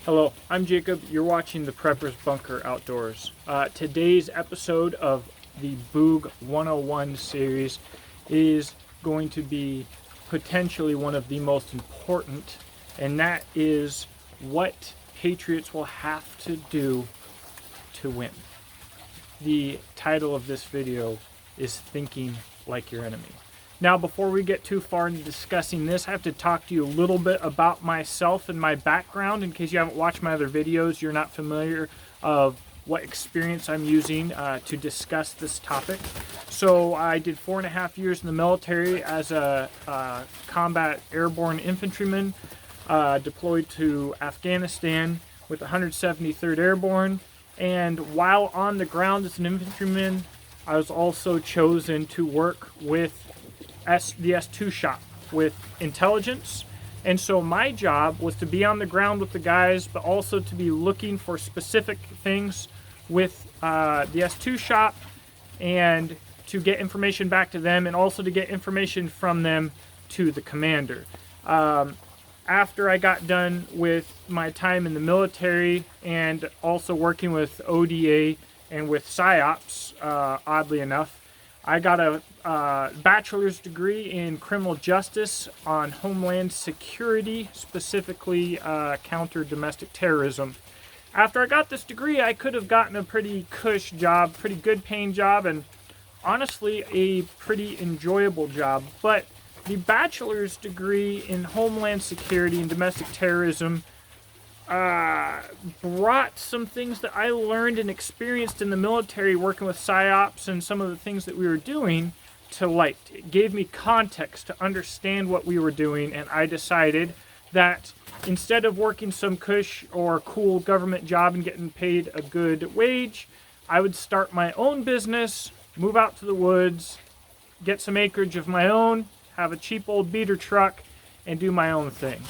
Hello, I'm Jacob. You're watching the Prepper's Bunker Outdoors. Today's episode of the Boog 101 series is going to be potentially one of the most important, and that is what Patriots will have to do to win. The title of this video is Thinking Like Your Enemy. Now, before we get too far into discussing this, I have to talk to you a little bit about myself and my background. In case you haven't watched my other videos, you're not familiar of what experience I'm using to discuss this topic. So I did 4.5 years in the military as a combat airborne infantryman, deployed to Afghanistan with 173rd Airborne. And while on the ground as an infantryman, I was also chosen to work with the S2 shop with intelligence. And so my job was to be on the ground with the guys, but also to be looking for specific things with the S2 shop and to get information back to them, and also to get information from them to the commander. After I got done with my time in the military and also working with ODA and with PSYOPs, oddly enough, I got a bachelor's degree in criminal justice on homeland security, specifically counter domestic terrorism. After I got this degree, I could have gotten a pretty cush job, pretty good paying job, and honestly a pretty enjoyable job. But the bachelor's degree in homeland security and domestic terrorism brought some things that I learned and experienced in the military working with PSYOPs and some of the things that we were doing to light. It gave me context to understand what we were doing, and I decided that instead of working some cush or cool government job and getting paid a good wage, I would start my own business, move out to the woods, get some acreage of my own, have a cheap old beater truck, and do my own thing.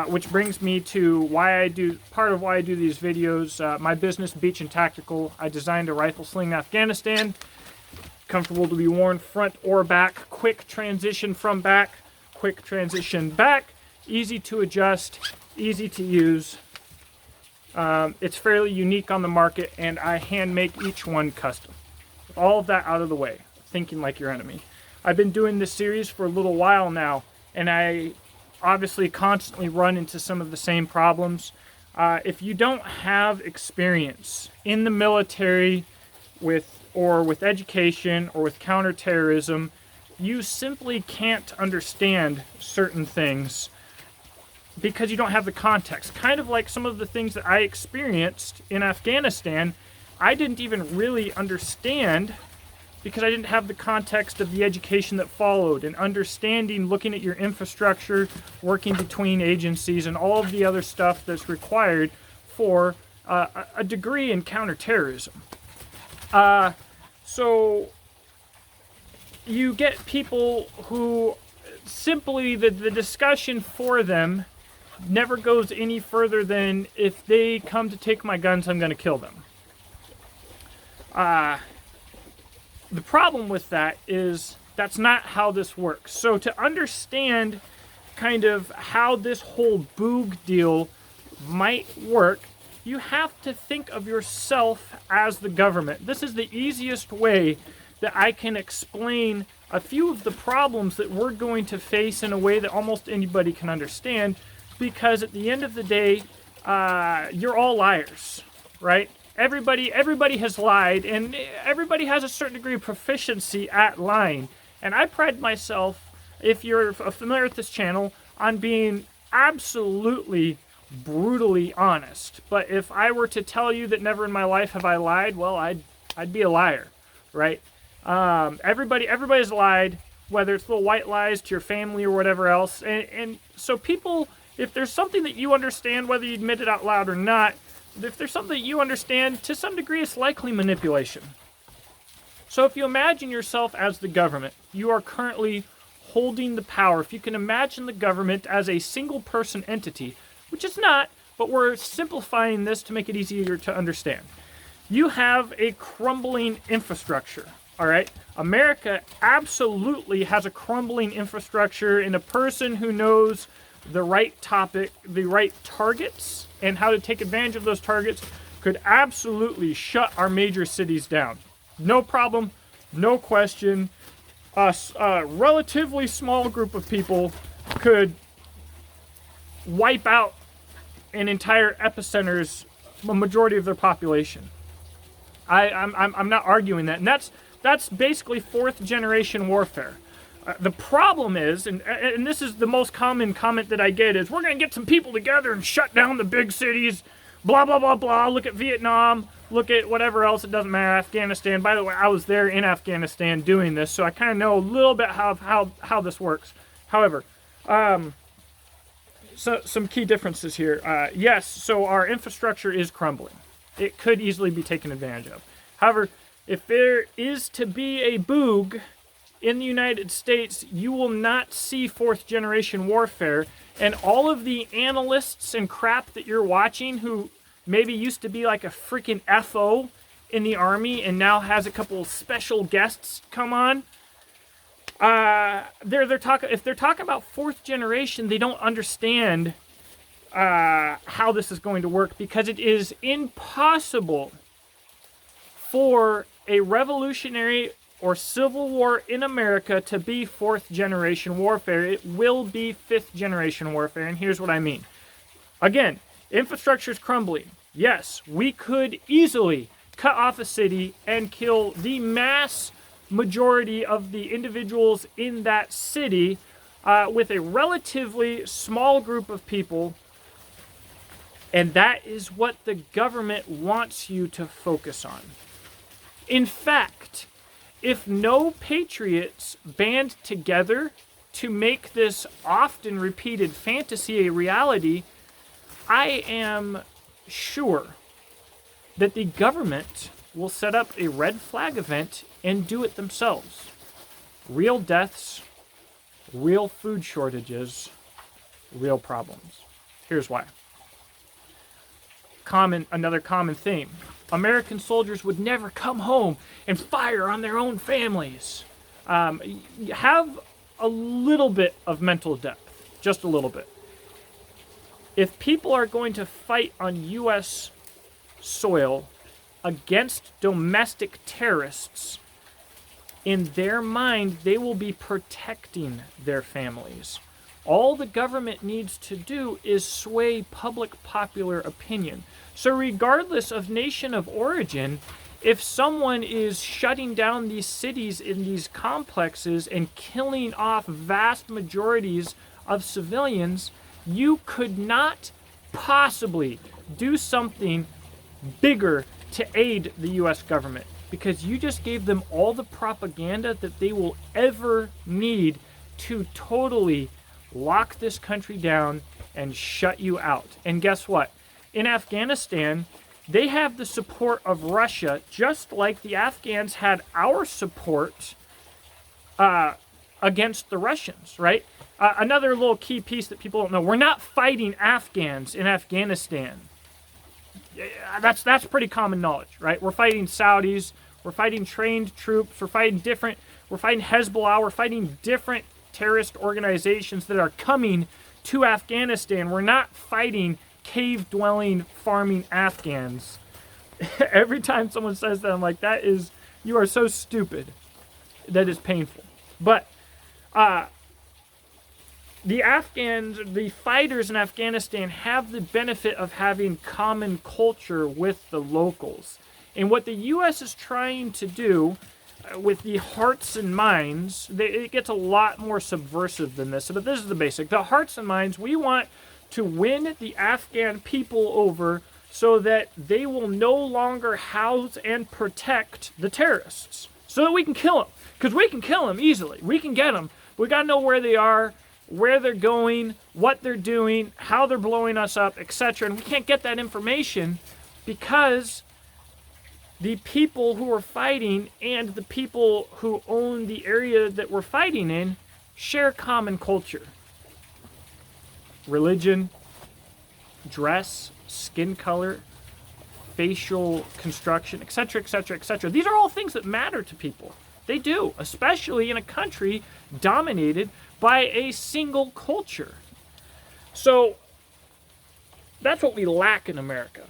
Which brings me to part of why I do these videos. My business, Beach and Tactical, I designed a rifle sling in Afghanistan. Comfortable to be worn front or back. Quick transition from back, quick transition back. Easy to adjust, easy to use. It's fairly unique on the market, and I hand make each one custom. With all of that out of the way, thinking like your enemy. I've been doing this series for a little while now, and I obviously constantly run into some of the same problems. If you don't have experience in the military with education or with counterterrorism, you simply can't understand certain things because you don't have the context. Kind of like some of the things that I experienced in Afghanistan, I didn't even really understand because I didn't have the context of the education that followed and understanding, looking at your infrastructure, working between agencies, and all of the other stuff that's required for a degree in counterterrorism. So you get people who simply, the discussion for them never goes any further than, if they come to take my guns, I'm going to kill them. The problem with that is that's not how this works. So to understand kind of how this whole Boog deal might work, you have to think of yourself as the government. This is the easiest way that I can explain a few of the problems that we're going to face in a way that almost anybody can understand, because at the end of the day, you're all liars, right? Everybody has lied, and everybody has a certain degree of proficiency at lying. And I pride myself, if you're familiar with this channel, on being absolutely brutally honest. But if I were to tell you that never in my life have I lied, well, I'd be a liar, right? Everybody's lied, whether it's little white lies to your family or whatever else. And so people, if there's something that you understand, whether you admit it out loud or not, if there's something that you understand, to some degree it's likely manipulation. So if you imagine yourself as the government, you are currently holding the power. If you can imagine the government as a single person entity, which it's not, but we're simplifying this to make it easier to understand. You have a crumbling infrastructure, all right? America absolutely has a crumbling infrastructure, and a person who knows the right topic, the right targets, and how to take advantage of those targets, could absolutely shut our major cities down. No problem, no question. A relatively small group of people could wipe out an entire epicenter's majority of their population. I'm not arguing that, and that's basically fourth generation warfare. The problem is, and this is the most common comment that I get, is we're going to get some people together and shut down the big cities, blah, blah, blah, blah. Look at Vietnam, look at whatever else, it doesn't matter, Afghanistan. By the way, I was there in Afghanistan doing this, so I kind of know a little bit how this works. However, so some key differences here. Yes, so our infrastructure is crumbling. It could easily be taken advantage of. However, if there is to be a Boog in the United States, you will not see fourth generation warfare, and all of the analysts and crap that you're watching who maybe used to be like a freaking FO in the Army and now has a couple of special guests come on, if they're talking about fourth generation, they don't understand how this is going to work, because it is impossible for a revolutionary or civil war in America to be fourth generation warfare. It will be fifth generation warfare, and here's what I mean. Again, infrastructure is crumbling. Yes, we could easily cut off a city and kill the mass majority of the individuals in that city with a relatively small group of people, and that is what the government wants you to focus on. In fact, if no patriots band together to make this often repeated fantasy a reality, I am sure that the government will set up a red flag event and do it themselves. Real deaths, real food shortages, real problems. Here's why. Another common theme. American soldiers would never come home and fire on their own families. Have a little bit of mental depth, just a little bit. If people are going to fight on U.S. soil against domestic terrorists, in their mind, they will be protecting their families. All the government needs to do is sway public popular opinion. So regardless of nation of origin, if someone is shutting down these cities in these complexes and killing off vast majorities of civilians, you could not possibly do something bigger to aid the U.S. government, because you just gave them all the propaganda that they will ever need to totally lock this country down and shut you out. And guess what? In Afghanistan, they have the support of Russia, just like the Afghans had our support against the Russians, right? Another little key piece that people don't know, we're not fighting Afghans in Afghanistan. That's pretty common knowledge, right? We're fighting Saudis, we're fighting trained troops, we're fighting Hezbollah, we're fighting different terrorist organizations that are coming to Afghanistan. We're not fighting cave-dwelling, farming Afghans. Every time someone says that, I'm like, you are so stupid. That is painful. But the fighters in Afghanistan have the benefit of having common culture with the locals. And what the U.S. is trying to do with the hearts and minds, it gets a lot more subversive than this, but this is the basic. The hearts and minds, we want to win the Afghan people over so that they will no longer house and protect the terrorists, so that we can kill them. Because we can kill them easily. We can get them. We got to know where they are, where they're going, what they're doing, how they're blowing us up, etc. And we can't get that information because the people who are fighting and the people who own the area that we're fighting in share common culture. Religion, dress, skin color, facial construction, etc., etc., etc. These are all things that matter to people. They do, especially in a country dominated by a single culture. So that's what we lack in America.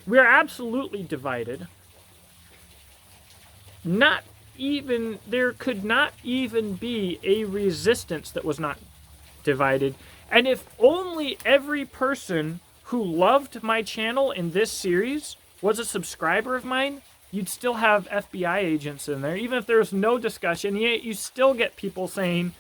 We are absolutely divided. There could not even be a resistance that was not divided. And if only every person who loved my channel in this series was a subscriber of mine, you'd still have FBI agents in there. Even if there was no discussion, you still get people saying,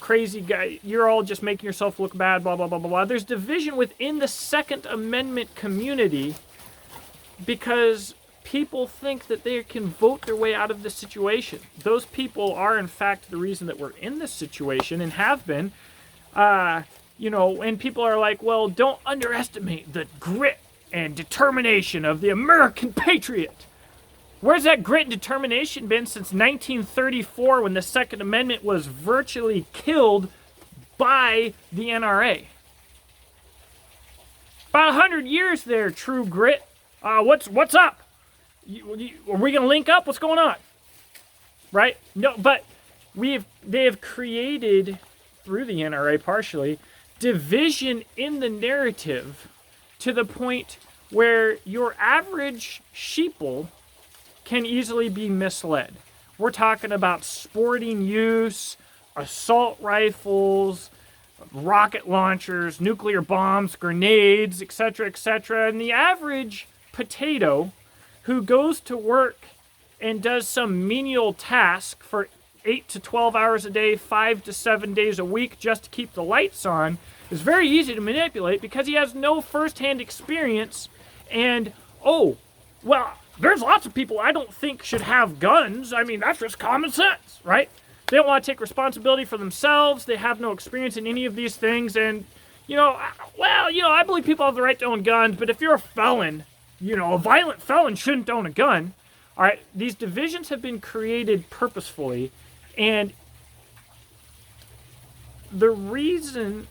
crazy guy, you're all just making yourself look bad, blah, blah, blah, blah, blah. There's division within the Second Amendment community because people think that they can vote their way out of this situation. Those people are, in fact, the reason that we're in this situation and have been. And people are like, well, don't underestimate the grit and determination of the American patriot. Where's that grit and determination been since 1934 when the Second Amendment was virtually killed by the NRA? About 100 years there, True Grit. What's up? Are we going to link up? What's going on? Right? No, but they have created, through the NRA partially, division in the narrative to the point where your average sheeple can easily be misled. We're talking about sporting use, assault rifles, rocket launchers, nuclear bombs, grenades, etc., etc. And the average potato who goes to work and does some menial task for 8 to 12 hours a day, 5 to 7 days a week just to keep the lights on is very easy to manipulate because he has no first-hand experience. And, there's lots of people I don't think should have guns. I mean, that's just common sense, right? They don't want to take responsibility for themselves. They have no experience in any of these things. And, I believe people have the right to own guns, but if you're a felon, a violent felon shouldn't own a gun. All right, these divisions have been created purposefully, and the reason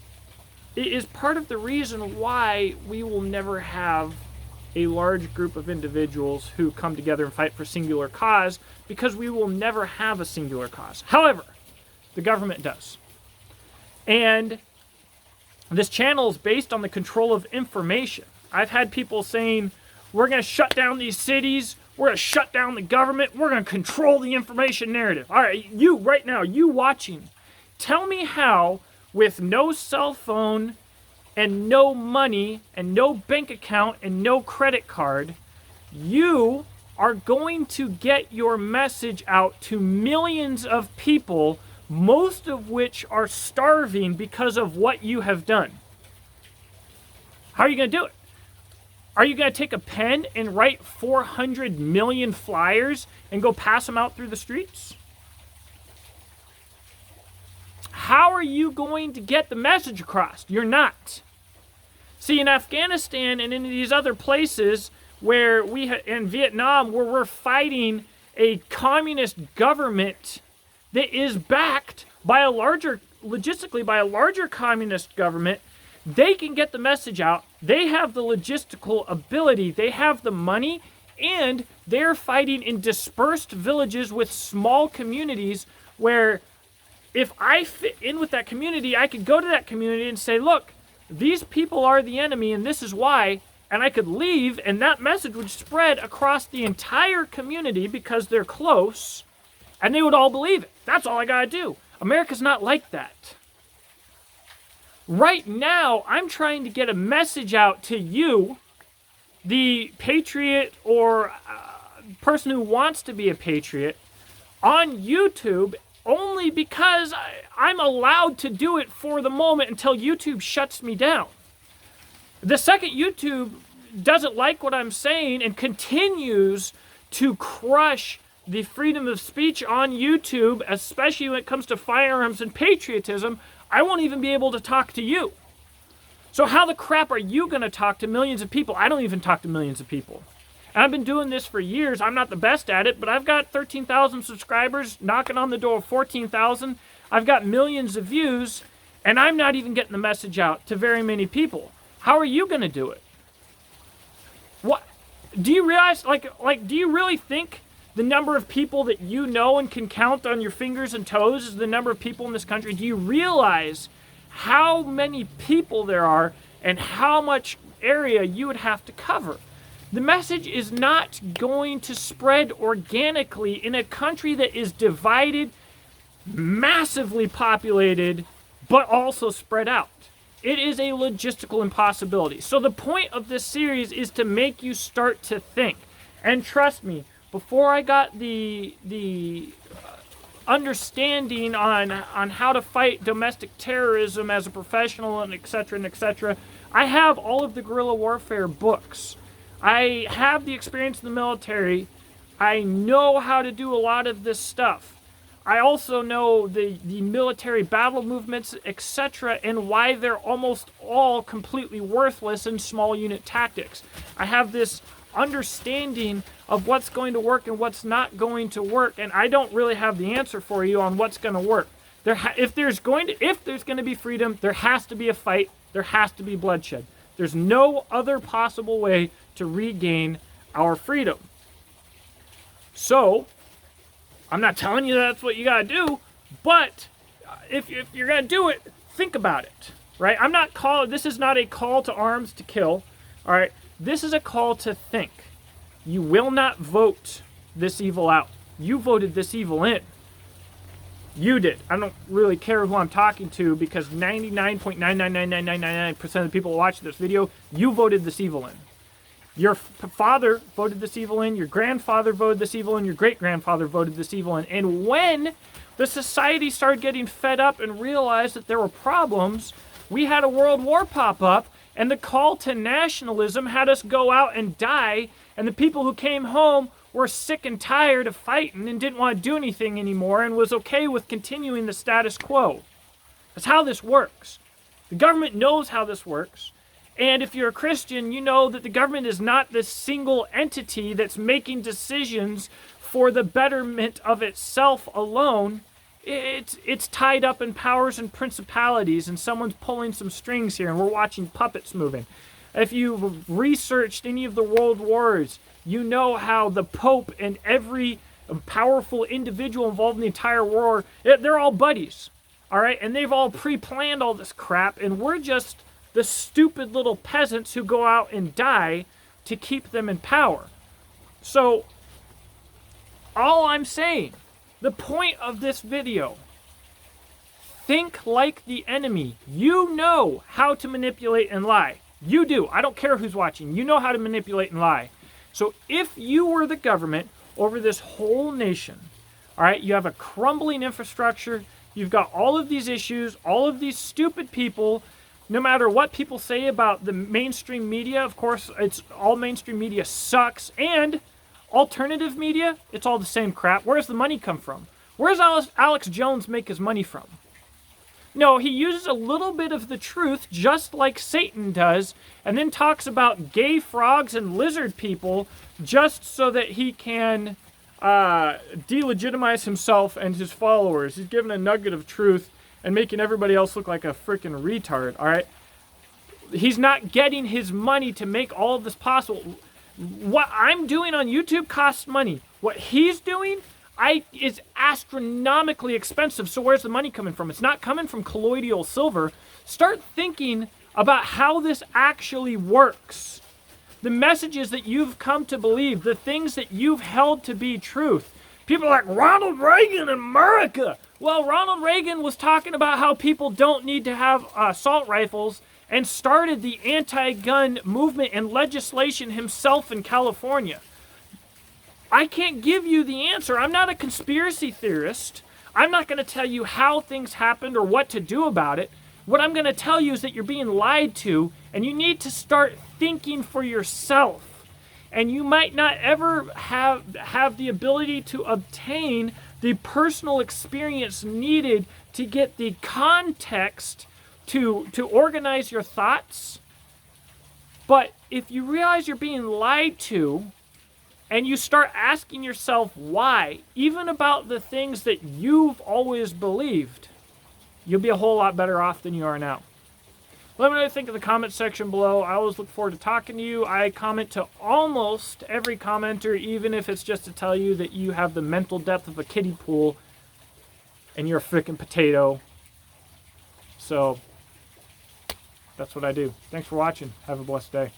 it is part of the reason why we will never have a large group of individuals who come together and fight for a singular cause, because we will never have a singular cause. However, the government does. And this channel is based on the control of information. I've had people saying, we're going to shut down these cities, we're going to shut down the government, we're going to control the information narrative. All right, you right now, you watching, tell me how, with no cell phone and no money and no bank account and no credit card, you are going to get your message out to millions of people, most of which are starving because of what you have done. How are you going to do it? Are you going to take a pen and write 400 million flyers and go pass them out through the streets? How are you going to get the message across? You're not. See, in Afghanistan and in these other places where in Vietnam, where we're fighting a communist government that is backed by logistically by a larger communist government, they can get the message out. They have the logistical ability. They have the money, and they're fighting in dispersed villages with small communities where if I fit in with that community, I could go to that community and say, look, these people are the enemy and this is why, and I could leave and that message would spread across the entire community because they're close and they would all believe it. That's all I gotta do. America's not like that. Right now, I'm trying to get a message out to you, the patriot or person who wants to be a patriot, on YouTube, only because I'm allowed to do it for the moment until YouTube shuts me down. The second YouTube doesn't like what I'm saying and continues to crush the freedom of speech on YouTube, especially when it comes to firearms and patriotism, I won't even be able to talk to you. So how the crap are you going to talk to millions of people? I don't even talk to millions of people. And I've been doing this for years. I'm not the best at it, but I've got 13,000 subscribers, knocking on the door of 14,000. I've got millions of views, and I'm not even getting the message out to very many people. How are you going to do it? What? Do you realize, do you really think the number of people that you know and can count on your fingers and toes is the number of people in this country? Do you realize how many people there are and how much area you would have to cover. The message is not going to spread organically in a country that is divided, massively populated, but also spread out. It is a logistical impossibility. So the point of this series is to make you start to think. And trust me, before I got the understanding on how to fight domestic terrorism as a professional and et cetera, I have all of the guerrilla warfare books. I have the experience in the military. I know how to do a lot of this stuff. I also know the military battle movements, etc., and why they're almost all completely worthless in small unit tactics. I have this understanding of what's going to work and what's not going to work, and I don't really have the answer for you on what's going to work. If there's going to be freedom, there has to be a fight. There has to be bloodshed. There's no other possible way to regain our freedom. So, I'm not telling you that's what you got to do, but if you're going to do it, think about it, right? This is not a call to arms to kill, all right? This is a call to think. You will not vote this evil out. You voted this evil in. You did. I don't really care who I'm talking to because 99.9999999% of the people watching this video, you voted this evil in. Your father voted this evil in, your grandfather voted this evil in, your great-grandfather voted this evil in. And when the society started getting fed up and realized that there were problems, we had a world war pop up, and the call to nationalism had us go out and die, and the people who came home were sick and tired of fighting and didn't want to do anything anymore and was okay with continuing the status quo. That's how this works. The government knows how this works. And if you're a Christian, you know that the government is not this single entity that's making decisions for the betterment of itself alone. It's tied up in powers and principalities, and someone's pulling some strings here, and we're watching puppets moving. If you've researched any of the world wars, you know how the Pope and every powerful individual involved in the entire war, they're all buddies, all right? And they've all pre-planned all this crap, and we're just the stupid little peasants who go out and die to keep them in power. So, all I'm saying, the point of this video, think like the enemy. You know how to manipulate and lie. You do. I don't care who's watching. You know how to manipulate and lie. So if you were the government over this whole nation, all right, you have a crumbling infrastructure, you've got all of these issues, all of these stupid people. No matter what people say about the mainstream media, of course, it's all mainstream media sucks, and alternative media, it's all the same crap. Where does the money come from? Where does Alex Jones make his money from? No, he uses a little bit of the truth, just like Satan does, and then talks about gay frogs and lizard people just so that he can delegitimize himself and his followers. He's giving a nugget of truth and making everybody else look like a freaking retard, all right? He's not getting his money to make all of this possible. What I'm doing on YouTube costs money. What he's doing is astronomically expensive, so where's the money coming from? It's not coming from colloidal silver. Start thinking about how this actually works. The messages that you've come to believe, the things that you've held to be truth. People are like, Ronald Reagan in America. Well, Ronald Reagan was talking about how people don't need to have assault rifles and started the anti-gun movement and legislation himself in California. I can't give you the answer. I'm not a conspiracy theorist. I'm not going to tell you how things happened or what to do about it. What I'm going to tell you is that you're being lied to, and you need to start thinking for yourself. And you might not ever have the ability to obtain the personal experience needed to get the context to organize your thoughts. But if you realize you're being lied to, and you start asking yourself why, even about the things that you've always believed, you'll be a whole lot better off than you are now. Let me know what you think in the comment section below. I always look forward to talking to you. I comment to almost every commenter, even if it's just to tell you that you have the mental depth of a kiddie pool and you're a freaking potato. So, that's what I do. Thanks for watching. Have a blessed day.